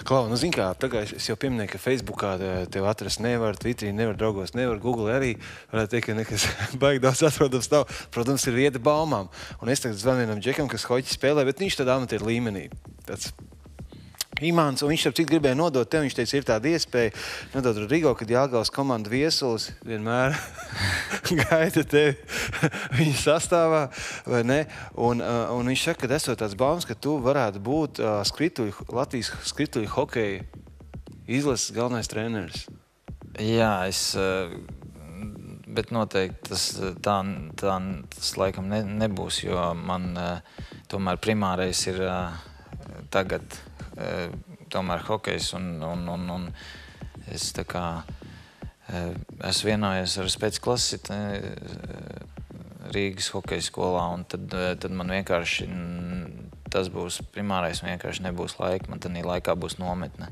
Klau, nu zin kā, tagad es jau pieminēju, ka Facebookā tev atrast nevar, Twitterī nevar, draugos nevar, Google arī, varētu teikt, ka nekas baigi daudz atrodams nav. Protams, ir vieta baumām. Un es tagad zvanu vienam džekam, kas hoķi spēlē, bet viņš tādā amatieru līmenī. Tāds Imants, un viņš ap cik gribēja nodot tev, viņš teica, ir tāda iespēja nodot Rodrigo, kad Jālgavas komanda viesulis vienmēr gaida tevi viņa sastāvā, vai ne? Un viņš saka, ka esot tāds baumas, ka tu varētu būt Latvijas skrituļu hokeja izlases galvenais treneris. Jā, bet noteikti tas laikam nebūs, jo man tomēr primārais ir tagad tomēr hokejs un es tā kā esmu vienojies ar spēcklasi Rīgas hokeja skolā un tad man vienkārši tas būs primārais, vienkārši nebūs laika, man tādā laikā būs nometne.